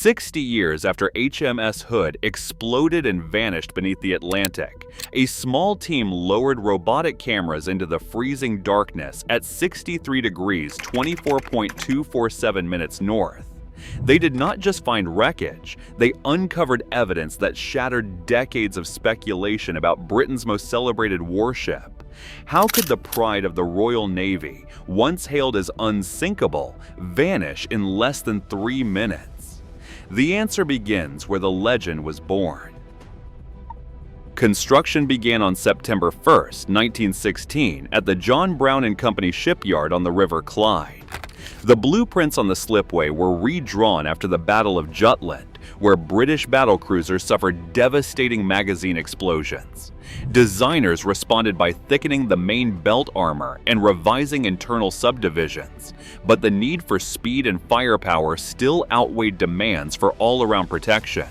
60 years after HMS Hood exploded and vanished beneath the Atlantic, a small team lowered robotic cameras into the freezing darkness at 63 degrees 24.247 minutes north. They did not just find wreckage, they uncovered evidence that shattered decades of speculation about Britain's most celebrated warship. How could the pride of the Royal Navy, once hailed as unsinkable, vanish in less than 3 minutes? The answer begins where the legend was born. Construction began on September 1, 1916, at the John Brown & Company shipyard on the River Clyde. The blueprints on the slipway were redrawn after the Battle of Jutland, where British battlecruisers suffered devastating magazine explosions. Designers responded by thickening the main belt armor and revising internal subdivisions, but the need for speed and firepower still outweighed demands for all-around protection.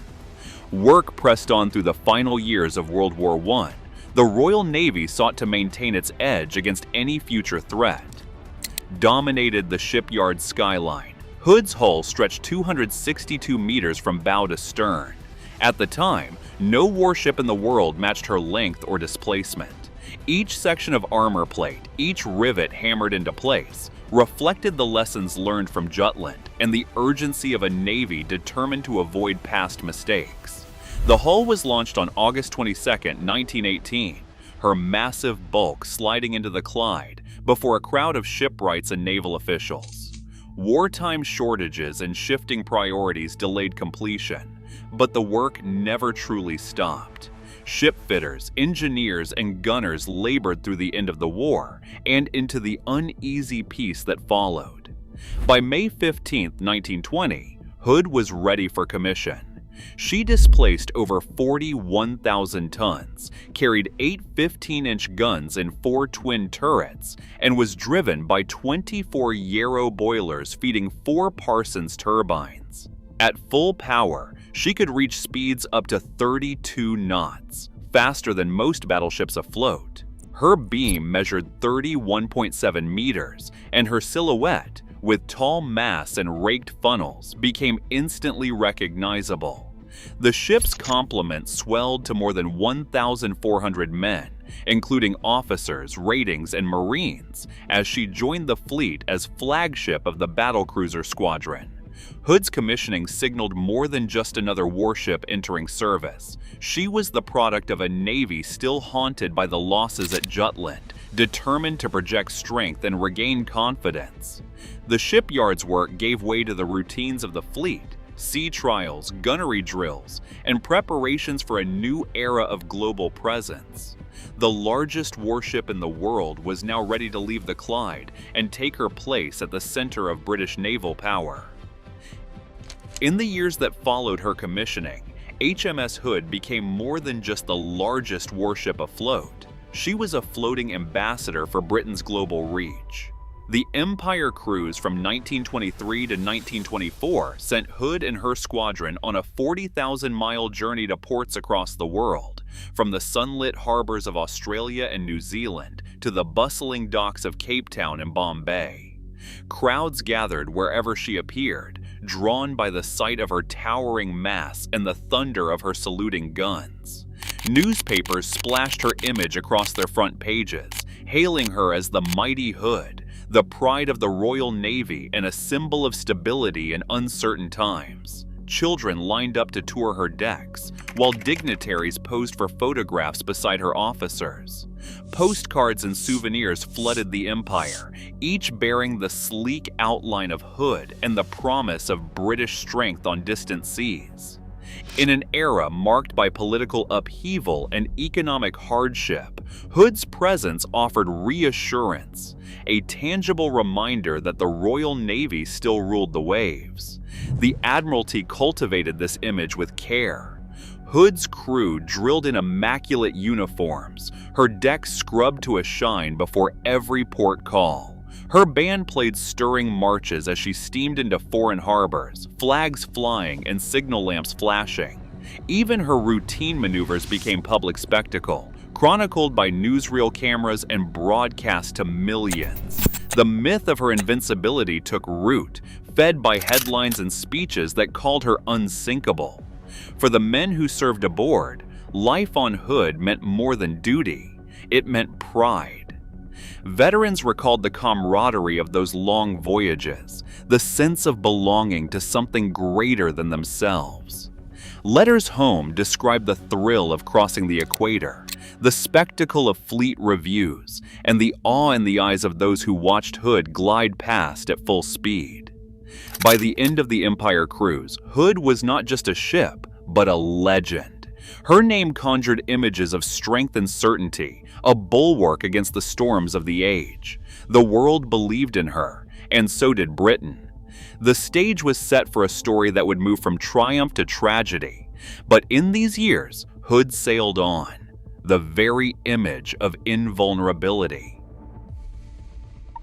Work pressed on through the final years of World War I. The Royal Navy sought to maintain its edge against any future threat. Dominated the shipyard's skyline. Hood's hull stretched 262 meters from bow to stern. At the time, no warship in the world matched her length or displacement. Each section of armor plate, each rivet hammered into place, reflected the lessons learned from Jutland and the urgency of a navy determined to avoid past mistakes. The hull was launched on August 22, 1918, her massive bulk sliding into the Clyde before a crowd of shipwrights and naval officials. Wartime shortages and shifting priorities delayed completion, but the work never truly stopped. Shipfitters, engineers, and gunners labored through the end of the war and into the uneasy peace that followed. By May 15, 1920, Hood was ready for commission. She displaced over 41,000 tons, carried 8 15-inch guns and 4 twin turrets, and was driven by 24 Yarrow boilers feeding 4 Parsons turbines. At full power, she could reach speeds up to 32 knots, faster than most battleships afloat. Her beam measured 31.7 meters, and her silhouette, with tall masts and raked funnels, became instantly recognizable. The ship's complement swelled to more than 1,400 men, including officers, ratings, and Marines, as she joined the fleet as flagship of the battlecruiser squadron. Hood's commissioning signaled more than just another warship entering service. She was the product of a navy still haunted by the losses at Jutland, determined to project strength and regain confidence. The shipyard's work gave way to the routines of the fleet, sea trials, gunnery drills, and preparations for a new era of global presence. The largest warship in the world was now ready to leave the Clyde and take her place at the center of British naval power. In the years that followed her commissioning, HMS Hood became more than just the largest warship afloat. She was a floating ambassador for Britain's global reach. The Empire cruise from 1923 to 1924 sent Hood and her squadron on a 40,000-mile journey to ports across the world, from the sunlit harbors of Australia and New Zealand to the bustling docks of Cape Town and Bombay. Crowds gathered wherever she appeared, drawn by the sight of her towering masts and the thunder of her saluting guns. Newspapers splashed her image across their front pages, hailing her as the mighty Hood, the pride of the Royal Navy and a symbol of stability in uncertain times. Children lined up to tour her decks, while dignitaries posed for photographs beside her officers. Postcards and souvenirs flooded the empire, each bearing the sleek outline of Hood and the promise of British strength on distant seas. In an era marked by political upheaval and economic hardship, Hood's presence offered reassurance, a tangible reminder that the Royal Navy still ruled the waves. The Admiralty cultivated this image with care. Hood's crew drilled in immaculate uniforms, her decks scrubbed to a shine before every port call. Her band played stirring marches as she steamed into foreign harbors, flags flying and signal lamps flashing. Even her routine maneuvers became public spectacle, chronicled by newsreel cameras and broadcast to millions. The myth of her invincibility took root, fed by headlines and speeches that called her unsinkable. For the men who served aboard, life on Hood meant more than duty. It meant pride. Veterans recalled the camaraderie of those long voyages, the sense of belonging to something greater than themselves. Letters home described the thrill of crossing the equator, the spectacle of fleet reviews, and the awe in the eyes of those who watched Hood glide past at full speed. By the end of the Empire cruise, Hood was not just a ship, but a legend. Her name conjured images of strength and certainty, a bulwark against the storms of the age. The world believed in her, and so did Britain. The stage was set for a story that would move from triumph to tragedy. But in these years, Hood sailed on, the very image of invulnerability.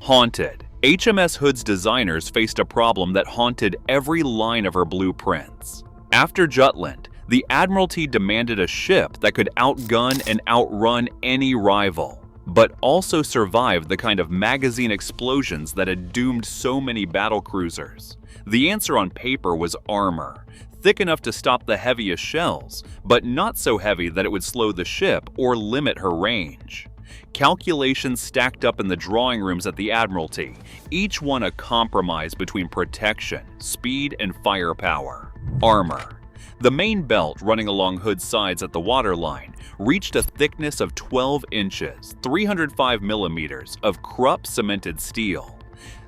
Haunted. HMS Hood's designers faced a problem that haunted every line of her blueprints. After Jutland, the Admiralty demanded a ship that could outgun and outrun any rival, but also survive the kind of magazine explosions that had doomed so many battlecruisers. The answer on paper was armor, thick enough to stop the heaviest shells, but not so heavy that it would slow the ship or limit her range. Calculations stacked up in the drawing rooms at the Admiralty, each one a compromise between protection, speed, and firepower. Armor. The main belt running along Hood's sides at the waterline reached a thickness of 12 inches, 305 millimeters of Krupp cemented steel.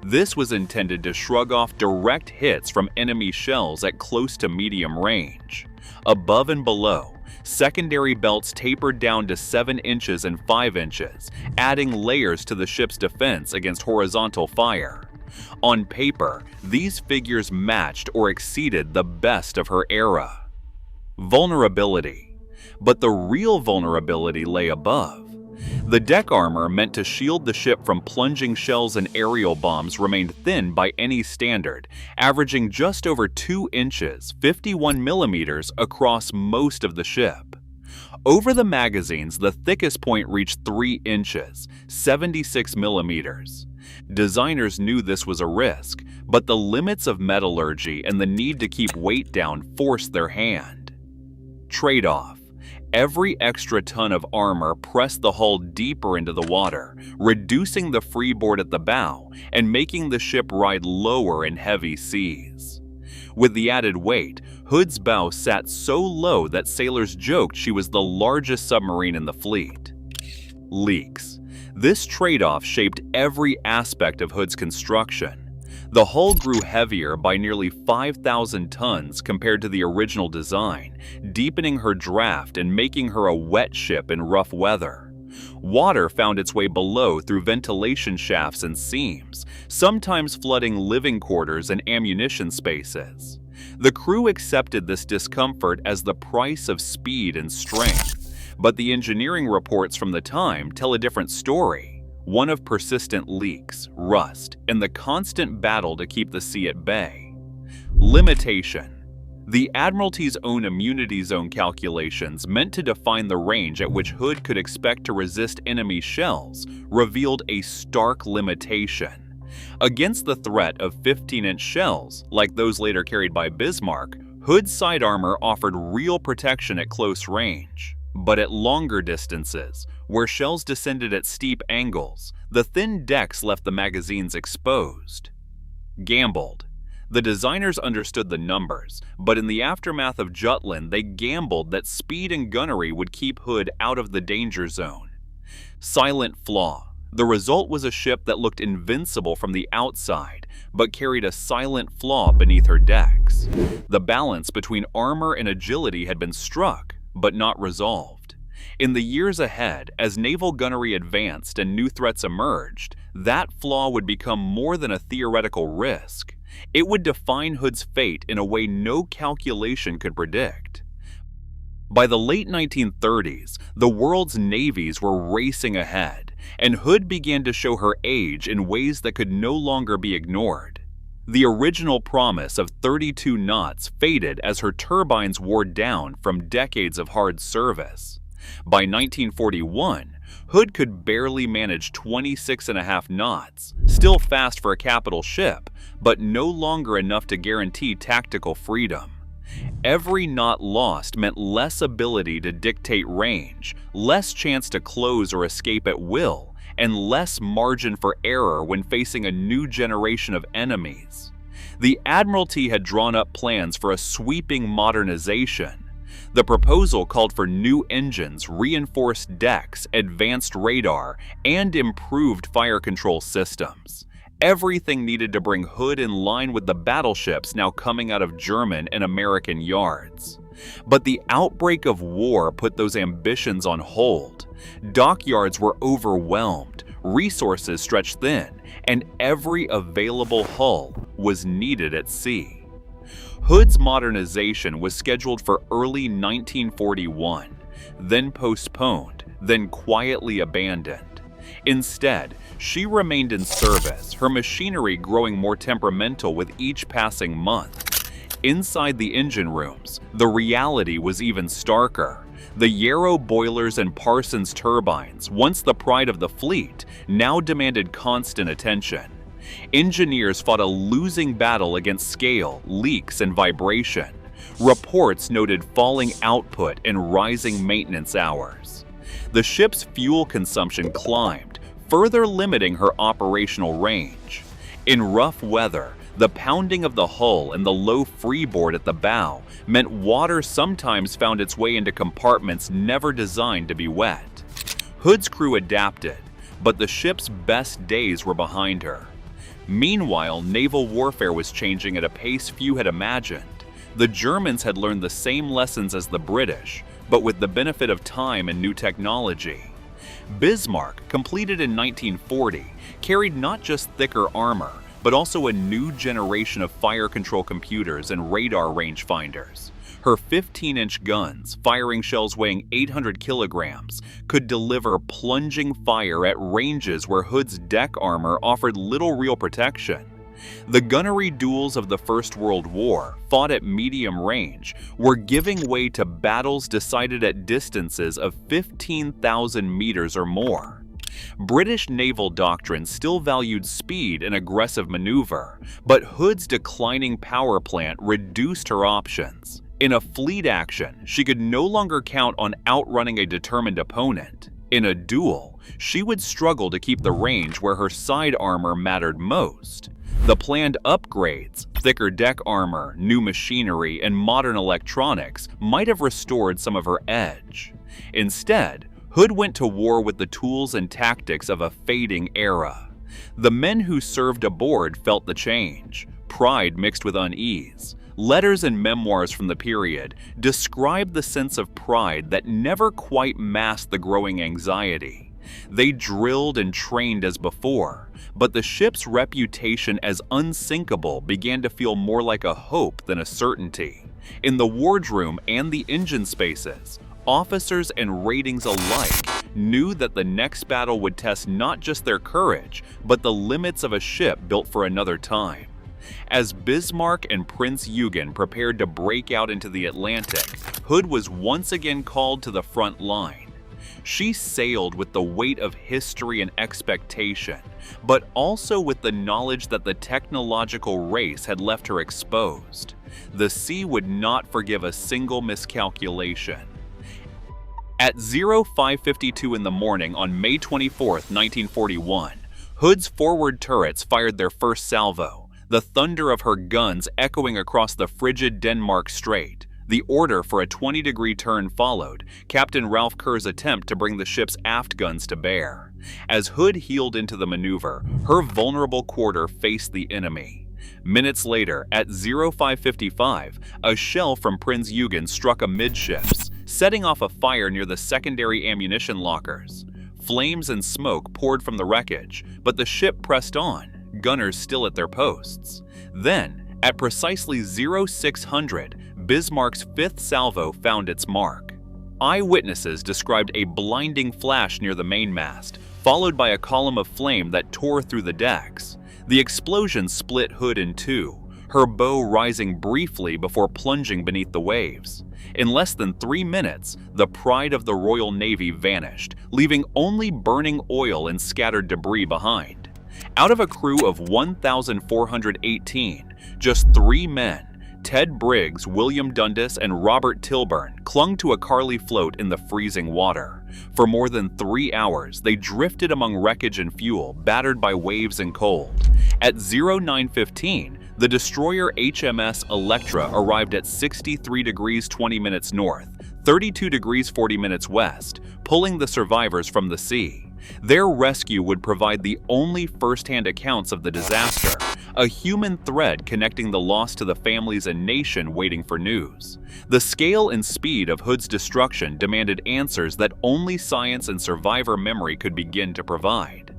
This was intended to shrug off direct hits from enemy shells at close to medium range. Above and below, secondary belts tapered down to 7 inches and 5 inches, adding layers to the ship's defense against horizontal fire. On paper, these figures matched or exceeded the best of her era. Vulnerability. But the real vulnerability lay above. The deck armor meant to shield the ship from plunging shells and aerial bombs remained thin by any standard, averaging just over 2 inches, 51 millimeters across most of the ship. Over the magazines, the thickest point reached 3 inches, 76 millimeters. Designers knew this was a risk, but the limits of metallurgy and the need to keep weight down forced their hand. Trade-off. Every extra ton of armor pressed the hull deeper into the water, reducing the freeboard at the bow and making the ship ride lower in heavy seas. With the added weight, Hood's bow sat so low that sailors joked she was the largest submarine in the fleet. Leaks. This trade-off shaped every aspect of Hood's construction. The hull grew heavier by nearly 5,000 tons compared to the original design, deepening her draft and making her a wet ship in rough weather. Water found its way below through ventilation shafts and seams, sometimes flooding living quarters and ammunition spaces. The crew accepted this discomfort as the price of speed and strength, but the engineering reports from the time tell a different story. One of persistent leaks, rust, and the constant battle to keep the sea at bay. Limitation. The Admiralty's own immunity zone calculations meant to define the range at which Hood could expect to resist enemy shells revealed a stark limitation. Against the threat of 15-inch shells, like those later carried by Bismarck, Hood's side armor offered real protection at close range. But at longer distances, where shells descended at steep angles, the thin decks left the magazines exposed. Gambled. The designers understood the numbers, but in the aftermath of Jutland, they gambled that speed and gunnery would keep Hood out of the danger zone. Silent flaw. The result was a ship that looked invincible from the outside, but carried a silent flaw beneath her decks. The balance between armor and agility had been struck, but not resolved. In the years ahead, as naval gunnery advanced and new threats emerged, that flaw would become more than a theoretical risk. It would define Hood's fate in a way no calculation could predict. By the late 1930s, the world's navies were racing ahead, and Hood began to show her age in ways that could no longer be ignored. The original promise of 32 knots faded as her turbines wore down from decades of hard service. By 1941, Hood could barely manage 26.5 knots, still fast for a capital ship, but no longer enough to guarantee tactical freedom. Every knot lost meant less ability to dictate range, less chance to close or escape at will, and less margin for error when facing a new generation of enemies. The Admiralty had drawn up plans for a sweeping modernization. The proposal called for new engines, reinforced decks, advanced radar, and improved fire control systems. Everything needed to bring Hood in line with the battleships now coming out of German and American yards. But the outbreak of war put those ambitions on hold. Dockyards were overwhelmed, resources stretched thin, and every available hull was needed at sea. Hood's modernization was scheduled for early 1941, then postponed, then quietly abandoned. Instead, she remained in service, her machinery growing more temperamental with each passing month. Inside the engine rooms, the reality was even starker. The Yarrow boilers and Parsons turbines, once the pride of the fleet, now demanded constant attention. Engineers fought a losing battle against scale, leaks, and vibration. Reports noted falling output and rising maintenance hours. The ship's fuel consumption climbed, further limiting her operational range. In rough weather, the pounding of the hull and the low freeboard at the bow meant water sometimes found its way into compartments never designed to be wet. Hood's crew adapted, but the ship's best days were behind her. Meanwhile, naval warfare was changing at a pace few had imagined. The Germans had learned the same lessons as the British, but with the benefit of time and new technology. Bismarck, completed in 1940, carried not just thicker armor, but also a new generation of fire control computers and radar rangefinders. Her 15-inch guns, firing shells weighing 800 kilograms, could deliver plunging fire at ranges where Hood's deck armor offered little real protection. The gunnery duels of the First World War, fought at medium range, were giving way to battles decided at distances of 15,000 meters or more. British naval doctrine still valued speed and aggressive maneuver, but Hood's declining power plant reduced her options. In a fleet action, she could no longer count on outrunning a determined opponent. In a duel, she would struggle to keep the range where her side armor mattered most. The planned upgrades, thicker deck armor, new machinery, and modern electronics might have restored some of her edge. Instead, Hood went to war with the tools and tactics of a fading era. The men who served aboard felt the change, pride mixed with unease. Letters and memoirs from the period describe the sense of pride that never quite masked the growing anxiety. They drilled and trained as before, but the ship's reputation as unsinkable began to feel more like a hope than a certainty. In the wardroom and the engine spaces, officers and ratings alike knew that the next battle would test not just their courage, but the limits of a ship built for another time. As Bismarck and Prince Eugen prepared to break out into the Atlantic, Hood was once again called to the front line. She sailed with the weight of history and expectation, but also with the knowledge that the technological race had left her exposed. The sea would not forgive a single miscalculation. At 05:52 in the morning on May 24, 1941, Hood's forward turrets fired their first salvo, the thunder of her guns echoing across the frigid Denmark Strait. The order for a 20-degree turn followed, Captain Ralph Kerr's attempt to bring the ship's aft guns to bear. As Hood heeled into the maneuver, her vulnerable quarter faced the enemy. Minutes later, at 05:55, a shell from Prinz Eugen struck amidships, setting off a fire near the secondary ammunition lockers. Flames and smoke poured from the wreckage, but the ship pressed on, gunners still at their posts. Then, at precisely 0600, Bismarck's fifth salvo found its mark. Eyewitnesses described a blinding flash near the mainmast, followed by a column of flame that tore through the decks. The explosion split Hood in two. her bow rising briefly before plunging beneath the waves. In less than 3 minutes, the pride of the Royal Navy vanished, leaving only burning oil and scattered debris behind. Out of a crew of 1,418, just 3 men, Ted Briggs, William Dundas, and Robert Tilburn, clung to a Carly float in the freezing water. For more than 3 hours, they drifted among wreckage and fuel, battered by waves and cold. At 09:15, the destroyer HMS Electra arrived at 63 degrees 20 minutes north, 32 degrees 40 minutes west, pulling the survivors from the sea. Their rescue would provide the only first-hand accounts of the disaster, a human thread connecting the loss to the families and nation waiting for news. The scale and speed of Hood's destruction demanded answers that only science and survivor memory could begin to provide.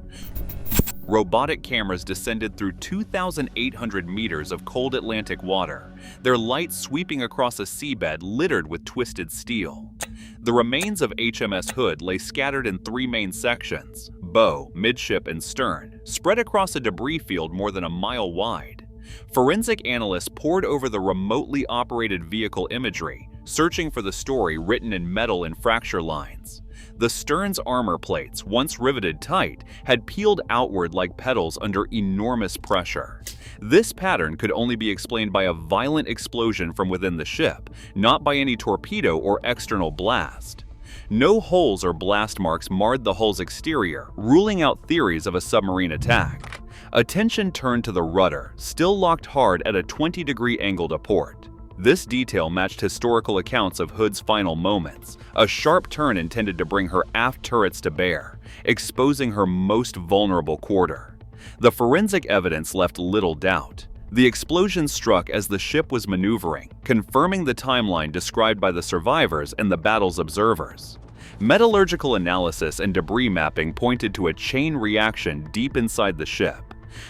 Robotic cameras descended through 2,800 meters of cold Atlantic water, their light sweeping across a seabed littered with twisted steel. The remains of HMS Hood lay scattered in 3 main sections, bow, midship, and stern, spread across a debris field more than a mile wide. Forensic analysts pored over the remotely operated vehicle imagery, searching for the story written in metal and fracture lines. The stern's armor plates, once riveted tight, had peeled outward like petals under enormous pressure. This pattern could only be explained by a violent explosion from within the ship, not by any torpedo or external blast. No holes or blast marks marred the hull's exterior, ruling out theories of a submarine attack. Attention turned to the rudder, still locked hard at a 20-degree angle to port. This detail matched historical accounts of Hood's final moments, a sharp turn intended to bring her aft turrets to bear, exposing her most vulnerable quarter. The forensic evidence left little doubt. The explosion struck as the ship was maneuvering, confirming the timeline described by the survivors and the battle's observers. Metallurgical analysis and debris mapping pointed to a chain reaction deep inside the ship.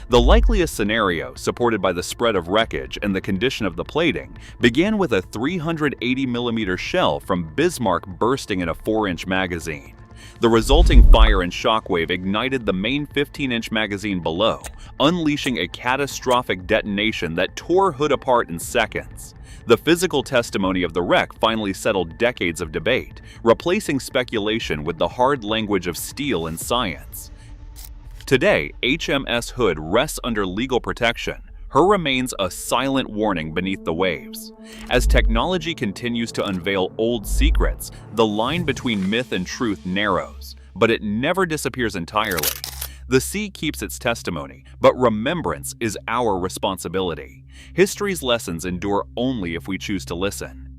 The likeliest scenario, supported by the spread of wreckage and the condition of the plating, began with a 380mm shell from Bismarck bursting in a 4-inch magazine. The resulting fire and shockwave ignited the main 15-inch magazine below, unleashing a catastrophic detonation that tore Hood apart in seconds. The physical testimony of the wreck finally settled decades of debate, replacing speculation with the hard language of steel and science. Today, HMS Hood rests under legal protection. Her remains a silent warning beneath the waves. As technology continues to unveil old secrets, the line between myth and truth narrows, but it never disappears entirely. The sea keeps its testimony, but remembrance is our responsibility. History's lessons endure only if we choose to listen.